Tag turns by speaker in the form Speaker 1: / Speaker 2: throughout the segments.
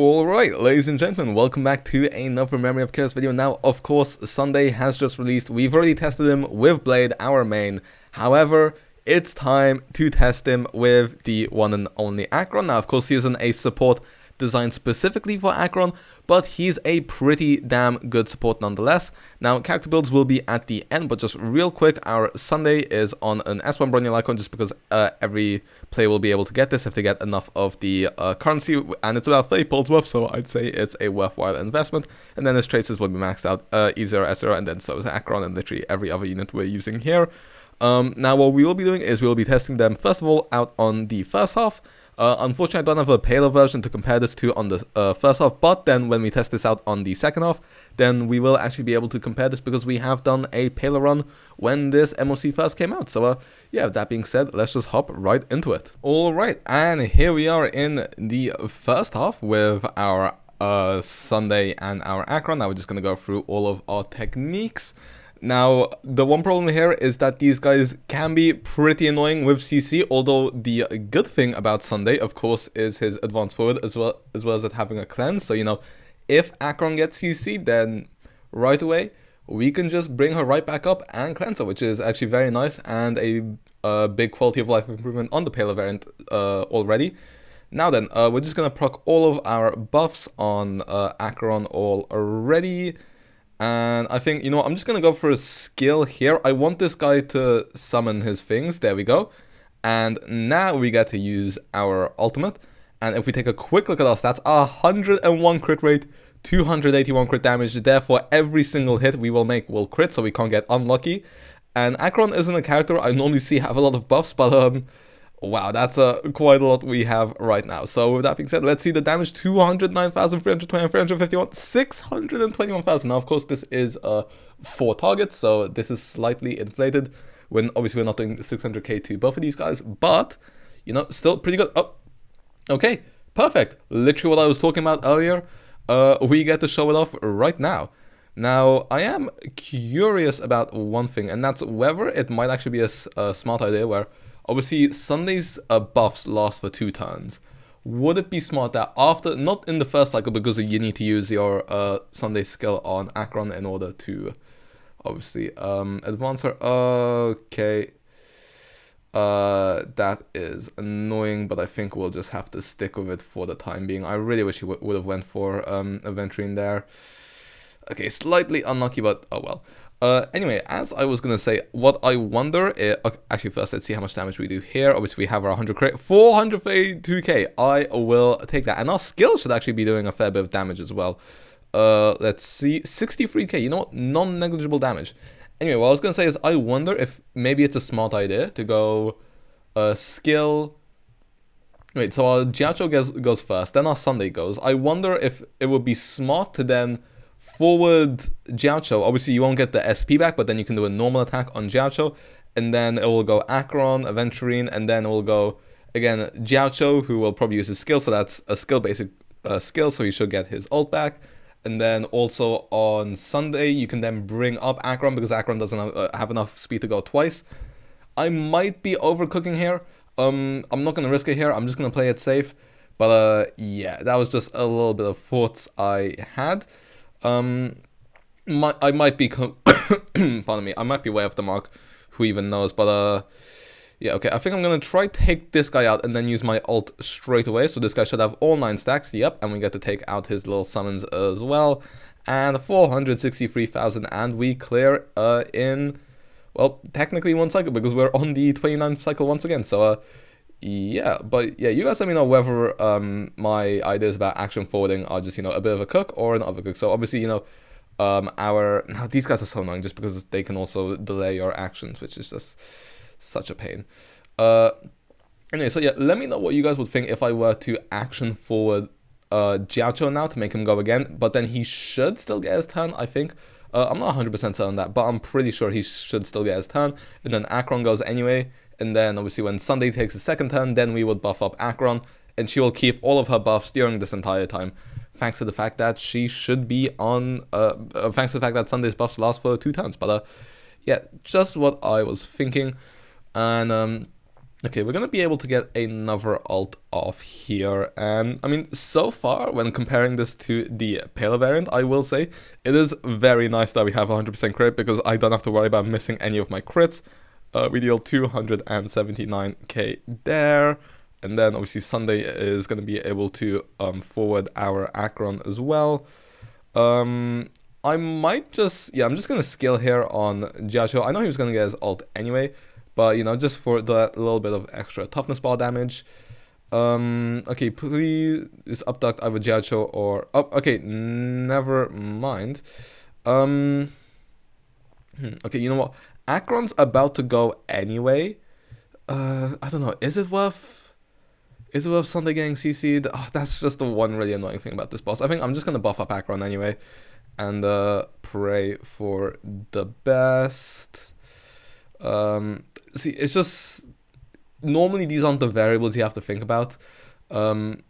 Speaker 1: Alright, ladies and gentlemen, welcome back to another Memory of Chaos video. Now, of course, Sunday has just released. We've already tested him with Blade, our main. However, it's time to test him with the one and only Acheron. Now, of course, he isn't a support designed specifically for Acheron, but he's a pretty damn good support nonetheless. Now, character builds will be at the end, but just real quick, our Sunday is on an S1 Bronyal icon just because every player will be able to get this if they get enough of the currency, and it's about 30 pulls worth, so I'd say it's a worthwhile investment. And then his traces will be maxed out, E0S0, and then so is Acheron and literally every other unit we're using here. Now, what we will be doing is we will be testing them first of all out on the first half. Unfortunately, I don't have a paler version to compare this to on the first half, but then when we test this out on the second half, then we will actually be able to compare this because we have done a paler run when this MOC first came out. So, yeah, that being said, let's just hop right into it. Alright, and here we are in the first half with our Sunday and our Acheron. Now we're just going to go through all of our techniques. Now, the one problem here is that these guys can be pretty annoying with CC, although the good thing about Sunday, of course, is his advance forward as well as it having a cleanse. So, you know, if Acheron gets CC, then right away, we can just bring her right back up and cleanse her, which is actually very nice and a big quality of life improvement on the Paler variant already. Now then, we're just going to proc all of our buffs on Acheron already. And I think, you know what, I'm just going to go for a skill here. I want this guy to summon his things. There we go. And now we get to use our ultimate. And if we take a quick look at our stats, 101 crit rate, 281 crit damage. Therefore, every single hit we will make will crit, so we can't get unlucky. And Acheron isn't a character I normally see have a lot of buffs, but wow, that's quite a lot we have right now. So with that being said, let's see the damage: 209,320, 351, 621,000. Now, of course, this is 4 targets, so this is slightly inflated when obviously we're not doing 600k to both of these guys, but, you know, still pretty good. Oh, okay, perfect. Literally what I was talking about earlier. We get to show it off right now. Now, I am curious about one thing, and that's whether it might actually be a smart idea where obviously Sunday's buffs last for 2 turns. Would it be smart that after, not in the first cycle because you need to use your Sunday skill on Acheron in order to obviously advance her? Okay. That is annoying, but I think we'll just have to stick with it for the time being. I really wish you would have went for aventurine there. Okay, slightly unlucky, but oh well. Anyway, as I was going to say, what I wonder is, okay, actually first let's see how much damage we do here. Obviously we have our 100 crit, 432k. I will take that, and our skill should actually be doing a fair bit of damage as well. Let's see, 63k, you know what, non-negligible damage. Anyway, what I was going to say is I wonder if maybe it's a smart idea to go skill. Wait, so our jiaoqiu goes first, then our Sunday goes. I wonder if it would be smart to then forward jiaoqiu. Obviously you won't get the SP back, but then you can do a normal attack on jiaoqiu, and then it will go Acheron, aventurine, and then it will go again jiaoqiu, who will probably use his skill, so that's a skill basic skill, so he should get his ult back. And then also on Sunday you can then bring up Acheron because Acheron doesn't have enough speed to go twice. I might be overcooking here. I'm not going to risk it here, I'm just going to play it safe, but yeah, that was just a little bit of thoughts I had. I might be, pardon me, I might be way off the mark, who even knows, but yeah, okay, I think I'm going to try take this guy out and then use my ult straight away, so this guy should have all 9 stacks, yep, and we get to take out his little summons as well, and 463,000, and we clear in, well, technically 1 cycle, because we're on the 29th cycle once again, so yeah, but yeah, you guys let me know whether my ideas about action forwarding are just, you know, a bit of a cook or an overcook. So obviously, you know, now these guys are so annoying just because they can also delay your actions, which is just such a pain. Anyway, so yeah, let me know what you guys would think if I were to action forward jiaoqiu now to make him go again, but then he should still get his turn, I think. I'm not 100% certain on that, but I'm pretty sure he should still get his turn, and then Acheron goes anyway. And then obviously when Sunday takes a second turn, then we would buff up Acheron, and she will keep all of her buffs during this entire time, thanks to the fact that she should be on, thanks to the fact that Sunday's buffs last for 2 turns. But yeah, just what I was thinking. And Okay, we're going to be able to get another ult off here, and I mean, so far, when comparing this to the Pale variant, I will say, it is very nice that we have 100% crit, because I don't have to worry about missing any of my crits. We deal 279k there, and then obviously Sunday is going to be able to forward our Acheron as well. I might just, I'm just going to skill here on jiaoqiu. I know he was going to get his ult anyway, but, you know, just for that little bit of extra toughness bar damage. Okay, please abduct either jiaoqiu or... Oh, okay, never mind. Okay, you know what? Acheron's about to go anyway. I don't know. Is it worth Sunday getting CC'd? Oh, that's just the one really annoying thing about this boss. I think I'm just going to buff up Acheron anyway. And pray for the best. See, it's just... Normally these aren't the variables you have to think about. But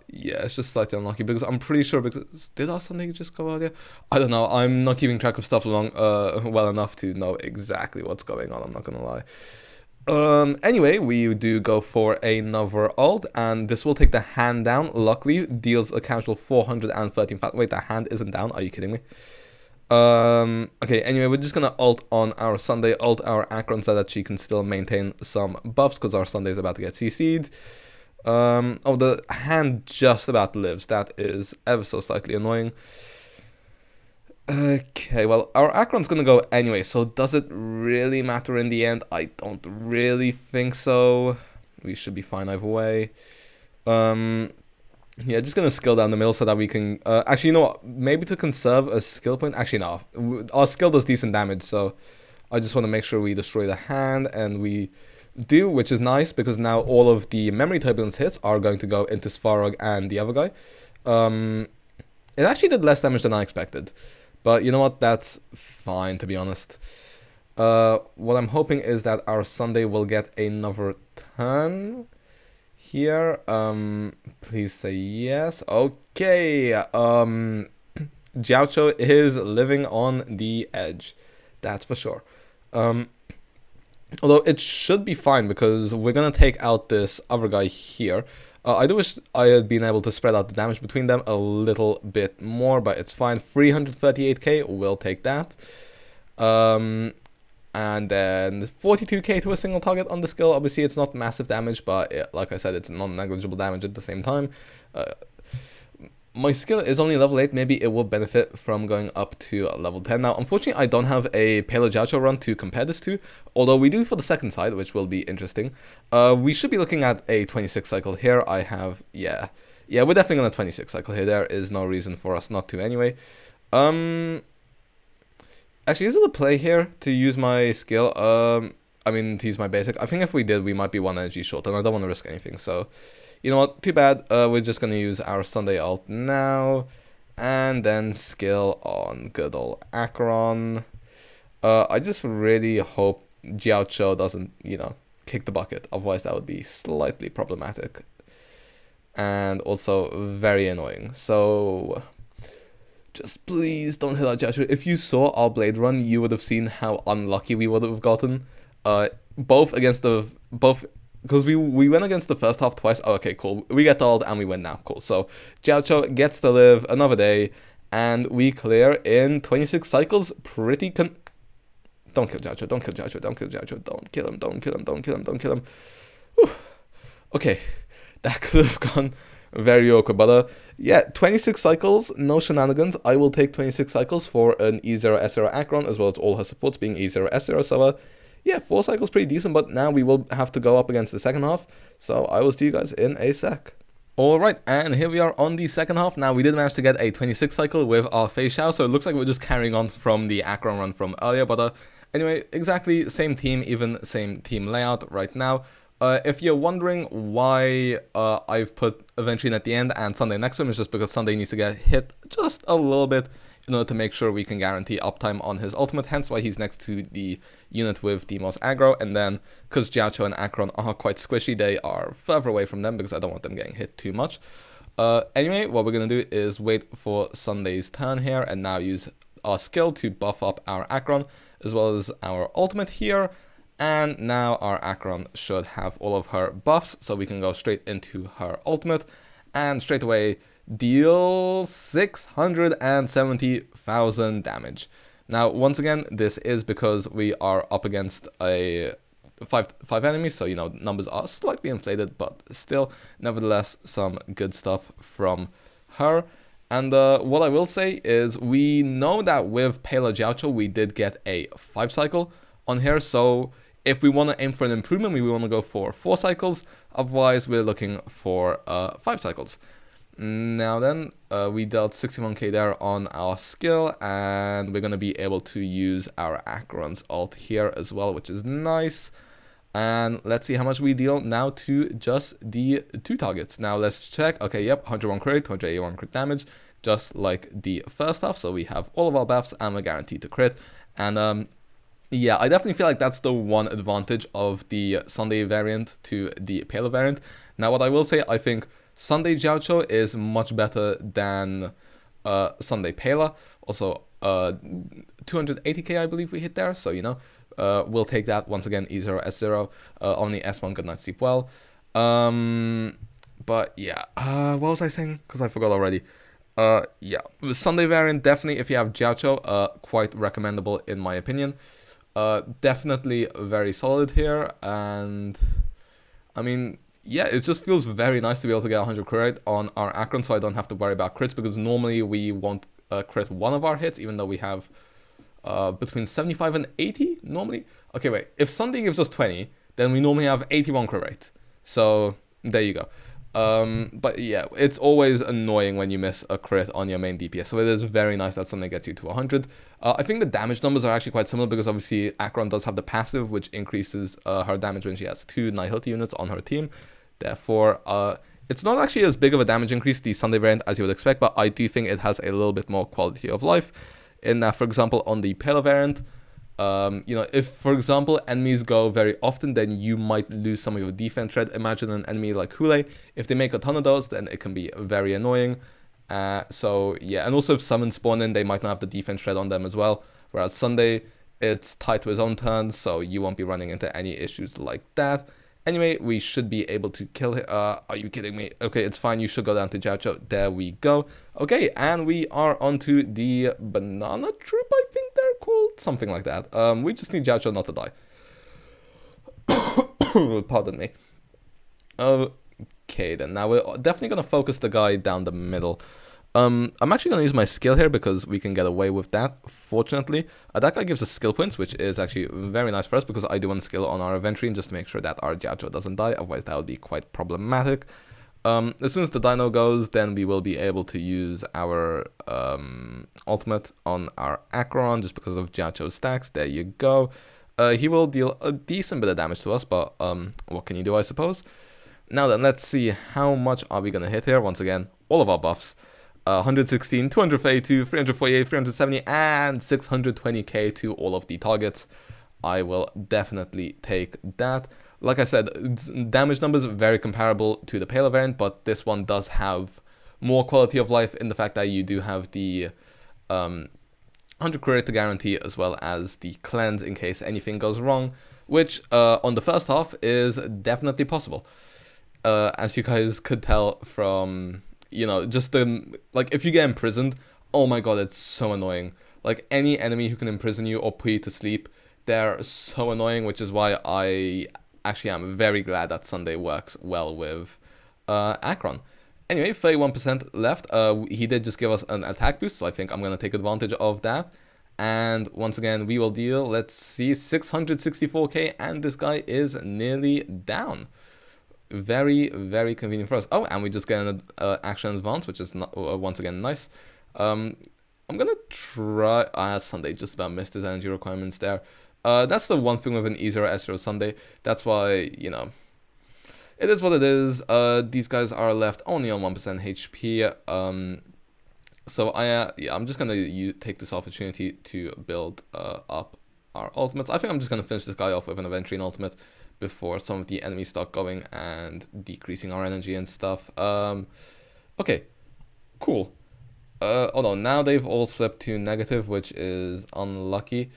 Speaker 1: yeah, it's just slightly unlucky because I'm pretty sure, because did our Sunday just go earlier? I don't know. I'm not keeping track of stuff well enough to know exactly what's going on. I'm not gonna lie. Anyway, we do go for another ult, and this will take the hand down. Luckily, deals a casual 413. Wait, the hand isn't down? Are you kidding me? Okay, anyway, we're just gonna ult on our Sunday, ult our Acheron so that she can still maintain some buffs, because our Sunday is about to get CC'd. Oh, the hand just about lives. That is ever so slightly annoying. Okay, well, our Acheron's gonna go anyway, so does it really matter in the end? I don't really think so. We should be fine either way. Yeah, just gonna skill down the middle so that we can... actually, you know what? Maybe to conserve a skill point... Actually, no. Our skill does decent damage, so I just want to make sure we destroy the hand, and we do, which is nice, because now all of the memory turbulence hits are going to go into Svarog and the other guy. It actually did less damage than I expected. But you know what? That's fine, to be honest. What I'm hoping is that our Sunday will get another turn here. Please say yes. Okay. Jiaoqiu is living on the edge. That's for sure. Although it should be fine, because we're gonna take out this other guy here. I do wish I had been able to spread out the damage between them a little bit more, but it's fine. 338k, we'll take that. And then 42k to a single target on the skill. Obviously, it's not massive damage, but like I said, it's non-negligible damage at the same time. My skill is only level 8. Maybe it will benefit from going up to level 10. Now, unfortunately, I don't have a Pale jiaoqiu run to compare this to, although we do for the second side, which will be interesting. We should be looking at a 26 cycle here. I have, yeah, we're definitely on a 26 cycle here. There is no reason for us not to anyway. Actually, is it a play here to use my skill? I mean, to use my basic. I think if we did, we might be 1 energy short, and I don't want to risk anything, so... You know what, too bad. We're just going to use our Sunday ult now, and then skill on good old Acheron. I just really hope jiaoqiu doesn't, you know, kick the bucket. Otherwise, that would be slightly problematic. And also very annoying. So, just please don't hit our jiaoqiu. If you saw our Blade run, you would have seen how unlucky we would have gotten. Both against the... Because we went against the first half twice. Oh, okay, cool. We get ult and we win now. Cool. So, jiaoqiu gets to live another day. And we clear in 26 cycles. Pretty Don't kill jiaoqiu. Don't kill jiaoqiu. Don't kill jiaoqiu. Don't kill him. Don't kill him. Don't kill him. Don't kill him. Whew. Okay. That could have gone very awkward. But, yeah, 26 cycles. No shenanigans. I will take 26 cycles for an E0S0 ACHERON, as well as all her supports being E0S0. So, yeah, 4 cycles pretty decent, but now we will have to go up against the second half. So I will see you guys in a sec. Alright, and here we are on the second half. Now, we did manage to get a 26 cycle with our Fei Xiao, so it looks like we're just carrying on from the Acheron run from earlier. But anyway, exactly same team, even same team layout right now. If you're wondering why I've put aventurine at the end and Sunday next to him, it's just because Sunday needs to get hit just a little bit in order to make sure we can guarantee uptime on his ultimate, hence why he's next to the unit with the most aggro. And then, because jiaoqiu and Acheron are quite squishy, they are further away from them because I don't want them getting hit too much. Anyway, what we're going to do is wait for Sunday's turn here and now use our skill to buff up our Acheron as well as our ultimate here. And now our Acheron should have all of her buffs, so we can go straight into her ultimate, and straight away deal 670,000 damage. Now, once again, this is because we are up against a five enemies, so, you know, numbers are slightly inflated, but still, nevertheless, some good stuff from her. And what I will say is we know that with Pale Jiaoqiu, we did get a 5 cycle on here, so if we want to aim for an improvement, we want to go for 4 cycles, otherwise we're looking for 5 cycles. Now then, we dealt 61k there on our skill, and we're going to be able to use our Acheron's ult here as well, which is nice. And let's see how much we deal now to just the 2 targets. Now let's check. Okay, yep, 101 crit, 281 crit damage, just like the first half. So we have all of our buffs and we're guaranteed to crit. And yeah, I definitely feel like that's the one advantage of the Sunday variant to the Pale variant. Now what I will say, I think Sunday Jiaoqiu is much better than Sunday Pale. Also, 280k I believe we hit there, so, you know, we'll take that. Once again, E0S0, only S1, good night, sleep well. But yeah, what was I saying? Because I forgot already. Yeah, the Sunday variant, definitely, if you have Jiaoqiu, quite recommendable in my opinion. Definitely very solid here, and I mean, yeah, it just feels very nice to be able to get 100 crit on our Acheron, so I don't have to worry about crits, because normally we won't crit one of our hits, even though we have between 75 and 80 normally. Okay, wait, if Sunday gives us 20, then we normally have 81 crit rate. So there you go. But yeah, it's always annoying when you miss a crit on your main DPS, so it is very nice that Sunday gets you to 100. I think the damage numbers are actually quite similar, because obviously Acheron does have the passive, which increases her damage when she has 2 Nihility units on her team. Therefore, it's not actually as big of a damage increase, the Sunday variant, as you would expect, but I do think it has a little bit more quality of life. In that, for example, on the Pale variant, you know, if, for example, enemies go very often, then you might lose some of your defense thread. Imagine an enemy like Hule. If they make a ton of those, then it can be very annoying. So, yeah, and also if summons spawn in, they might not have the defense thread on them as well. Whereas Sunday, it's tied to his own turns, so you won't be running into any issues like that. Anyway, we should be able to kill him. Are you kidding me? Okay, it's fine. You should go down to Jiaoqiu. There we go. Okay, and we are onto the banana troop, I think they're called. Something like that. We just need Jiaoqiu not to die. Pardon me. Okay, then. Now we're definitely going to focus the guy down the middle. I'm actually going to use my skill here because we can get away with that, fortunately. That guy gives us skill points, which is actually very nice for us, because I do want skill on our aventurine just to make sure that our Jiaoqiu doesn't die, otherwise that would be quite problematic. As soon as the dino goes, then we will be able to use our ultimate on our Acheron, just because of Jiaoqiu's stacks. There you go. He will deal a decent bit of damage to us, but what can you do, I suppose? Now then, let's see how much are we going to hit here. Once again, all of our buffs. 116, 232, 348, 370, and 620k to all of the targets. I will definitely take that. Like I said, damage numbers are very comparable to the Pale variant, but this one does have more quality of life in the fact that you do have the 100 crit guarantee, as well as the cleanse in case anything goes wrong, which on the first half is definitely possible. As you guys could tell from, you know, just the, like, if you get imprisoned, oh my god, it's so annoying. Like, any enemy who can imprison you or put you to sleep, they're so annoying, which is why I actually am very glad that Sunday works well with Acheron. Anyway, 31% left. He did just give us an attack boost, so I think I'm going to take advantage of that. And once again, we will deal, let's see, 664k, and this guy is nearly down. Very, very convenient for us. Oh, and we just get an action advance, which is not, once again nice. I'm gonna try. Sunday just about missed his energy requirements there. That's the one thing with an E0S0 Sunday. That's why, you know, it is what it is. These guys are left only on 1% HP. So yeah, I'm just gonna take this opportunity to build up our ultimates. I think I'm just gonna finish this guy off with an aventurine ultimate before some of the enemies start going and decreasing our energy and stuff. Okay, cool. Oh no, now they've all slipped to negative, which is unlucky.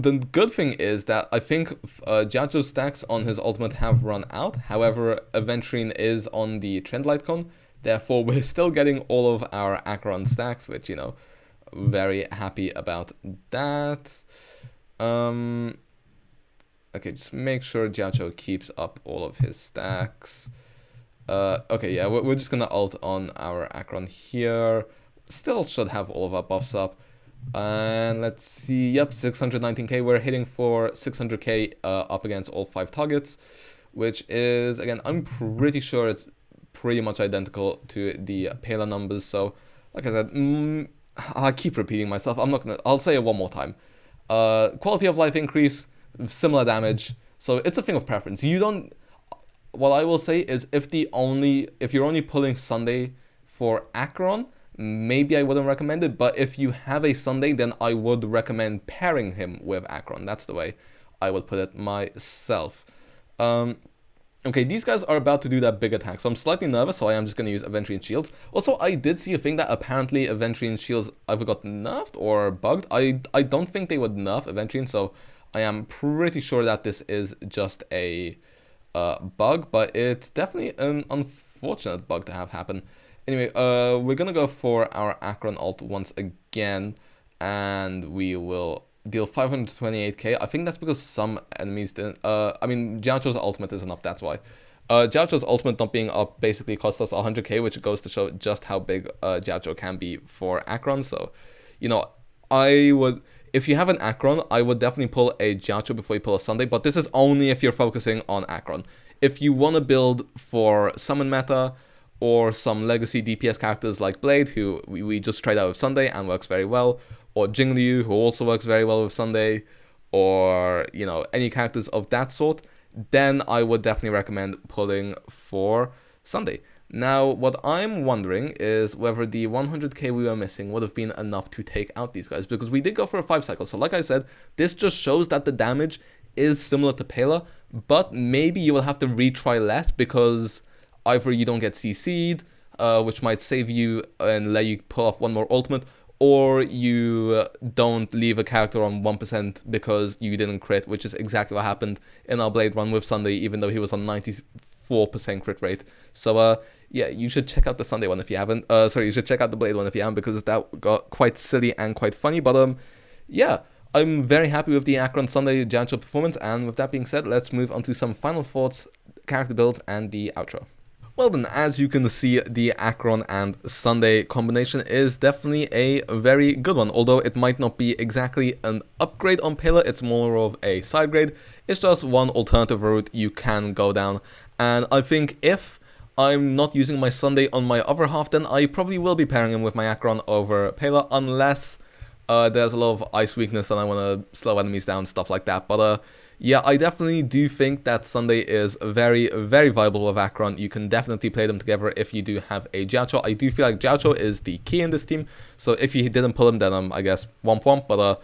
Speaker 1: the good thing is that I think Jiaoqiu's stacks on his ultimate have run out. However, Aventurine is on the trend light cone. Therefore, we're still getting all of our Acheron stacks, which, you know, very happy about that. Okay, just make sure Jiaoqiu keeps up all of his stacks. Okay, yeah, we're just gonna ult on our Acheron here. Still should have all of our buffs up. And let's see, yep, 619k. We're hitting for 600k up against all 5 targets, which is, again, I'm pretty sure it's pretty much identical to the Pela numbers. So, like I said, I keep repeating myself. I'll say it one more time. Quality of life increase, similar damage. So it's a thing of preference. What I will say is if you're only pulling Sunday for Acheron, maybe I wouldn't recommend it, but if you have a Sunday, then I would recommend pairing him with Acheron. That's the way I would put it myself. Okay, these guys are about to do that big attack, so I'm slightly nervous, so I am just going to use Aventurine Shields. Also, I did see a thing that apparently Aventurine Shields either got nerfed or bugged. I don't think they would nerf Aventurine, so I am pretty sure that this is just a bug, but it's definitely an unfortunate bug to have happen. Anyway, we're gonna go for our Acheron ult once again, and we will deal 528k. I think that's because some enemies didn't. I mean, Jiaoqiu's ultimate isn't up, that's why. Jiaoqiu's ultimate not being up basically cost us 100k, which goes to show just how big Jiaoqiu can be for Acheron. So, you know, if you have an Acheron, I would definitely pull a Jiaoqiu before you pull a Sunday, but this is only if you're focusing on Acheron. If you want to build for summon meta, or some legacy DPS characters like Blade, who we just tried out with Sunday and works very well, or Jingliu, who also works very well with Sunday, or, you know, any characters of that sort, then I would definitely recommend pulling for Sunday. Now, what I'm wondering is whether the 100k we were missing would have been enough to take out these guys, because we did go for a 5 cycle. So like I said, this just shows that the damage is similar to Pela, but maybe you will have to retry less, because either you don't get CC'd, which might save you and let you pull off one more ultimate, or you don't leave a character on 1% because you didn't crit, which is exactly what happened in our Blade run with Sunday, even though he was on 94% crit rate. So, yeah, you should check out the Sunday one if you haven't. You should check out the Blade one if you haven't, because that got quite silly and quite funny. But, yeah, I'm very happy with the Acheron Sunday Jiaoqiu performance, and with that being said, let's move on to some final thoughts, character builds, and the outro. Well then, as you can see, the Acheron and Sunday combination is definitely a very good one. Although it might not be exactly an upgrade on Pela, it's more of a side grade. It's just one alternative route you can go down. And I think if I'm not using my Sunday on my other half, then I probably will be pairing him with my Acheron over Pela, unless there's a lot of ice weakness and I want to slow enemies down, stuff like that. But yeah, I definitely do think that Sunday is very, very viable with Acheron. You can definitely play them together if you do have a Jiaoqiu. I do feel like Jiaoqiu is the key in this team, so if you didn't pull him, then I guess womp womp. But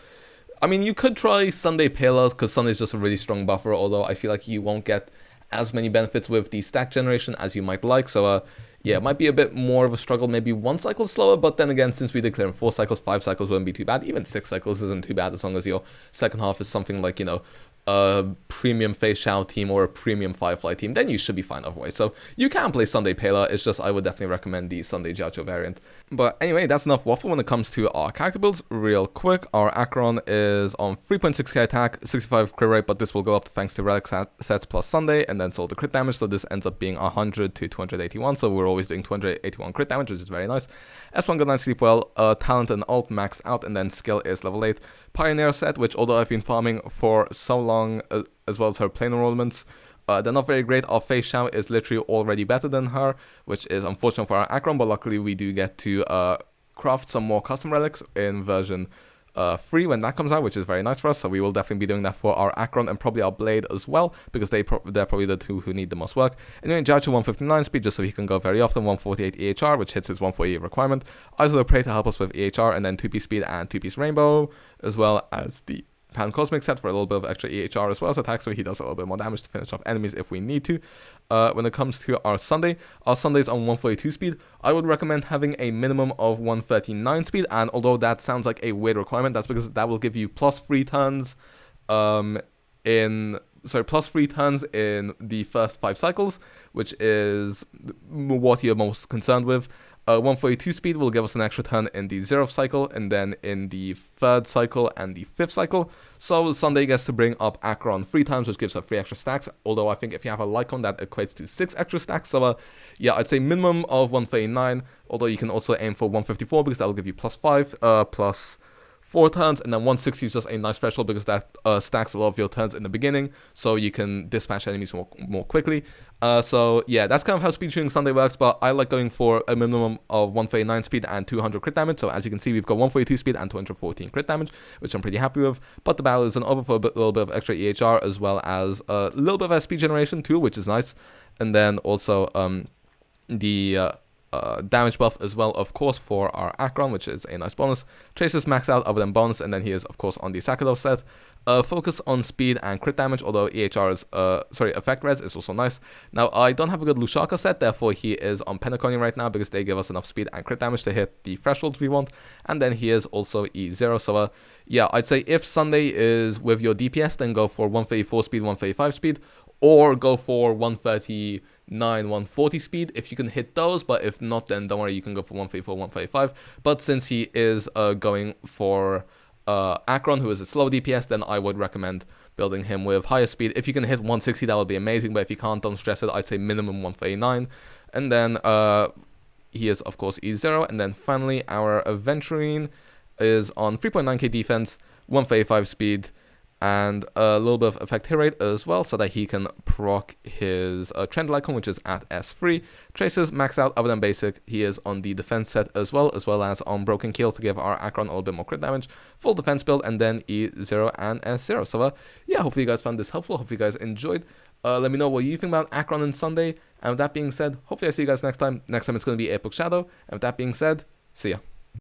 Speaker 1: I mean, you could try Sunday Pelas, because Sunday is just a really strong buffer, although I feel like you won't get as many benefits with the stack generation as you might like. So yeah, it might be a bit more of a struggle, maybe 1 cycle slower, but then again, since we did clear in 4 cycles, 5 cycles wouldn't be too bad. Even 6 cycles isn't too bad, as long as your second half is something like, you know, a premium Fei Xiao team or a premium Firefly team, then you should be fine otherwise. So you can play Sunday Pela, it's just I would definitely recommend the Sunday Jiaoqiu variant. But anyway, that's enough waffle when it comes to our character builds. Real quick, our Acheron is on 3.6k attack, 65 crit rate, but this will go up thanks to relic sets plus Sunday, and then sold the crit damage, so this ends up being 100 to 281, so we're always doing 281 crit damage, which is very nice. S1 good night, sleep well, talent and ult maxed out, and then skill is level 8. Pioneer set, which although I've been farming for so long, as well as her planar ornaments, they're not very great. Our Fei Xiao is literally already better than her, which is unfortunate for our Acheron, but luckily we do get to craft some more custom relics in version 3 when that comes out, which is very nice for us. So we will definitely be doing that for our Acheron and probably our Blade as well, because they're probably the two who need the most work. Anyway, Jiaoqiu 159 speed, just so he can go very often, 148 EHR, which hits his 148 requirement. Isolate Prey to help us with EHR, and then 2-piece speed and 2-piece rainbow, as well as the Pan Cosmic set for a little bit of extra EHR as well as attack, so he does a little bit more damage to finish off enemies if we need to. When it comes to our Sunday is on 142 speed. I would recommend having a minimum of 139 speed, and although that sounds like a weird requirement, that's because that will give you plus 3 turns plus 3 turns in the first 5 cycles, which is what you're most concerned with. 142 speed will give us an extra turn in the 0th cycle, and then in the 3rd cycle and the 5th cycle. So Sunday gets to bring up Acheron 3 times, which gives us 3 extra stacks, although I think if you have a Lycon, that equates to 6 extra stacks. So yeah, I'd say minimum of 139, although you can also aim for 154, because that will give you plus 5, plus 4 turns, and then 160 is just a nice threshold because that stacks a lot of your turns in the beginning, so you can dispatch enemies more quickly. So yeah, that's kind of how speed shooting Sunday works, but I like going for a minimum of 139 speed and 200 crit damage. So as you can see, we've got 142 speed and 214 crit damage, which I'm pretty happy with. But the battle isn't over for a little bit of extra EHR, as well as a little bit of SP generation too, which is nice. And then also the damage buff as well, of course, for our Acheron, which is a nice bonus. Tracer's maxed out other than bonus, and then he is, of course, on the Sakharov set. Focus on speed and crit damage, although EHR's, effect res is also nice. Now, I don't have a good Lushaka set, therefore he is on Penaconium right now, because they give us enough speed and crit damage to hit the thresholds we want. And then he is also E0, so yeah, I'd say if Sunday is with your DPS, then go for 134 speed, 135 speed, or go for 139, 140 speed if you can hit those, but if not, then don't worry, you can go for 134, 135. But since he is going for Acheron, who is a slow DPS, then I would recommend building him with higher speed. If you can hit 160, that would be amazing, but if you can't, don't stress it. I'd say minimum 139. And then he is, of course, E0. And then finally, our aventurine is on 3.9k defense, 135 speed, and a little bit of effect hit rate as well, so that he can proc his trend Lycon, which is at S3. Tracer's maxed out other than basic. He is on the defense set as well as on broken keel to give our Acheron a little bit more crit damage. Full defense build, and then E0 and S0. So yeah, hopefully you guys found this helpful. Hopefully you guys enjoyed. Let me know what you think about Acheron and Sunday. And with that being said, hopefully I see you guys next time. Next time it's going to be Airbook Shadow. And with that being said, see ya.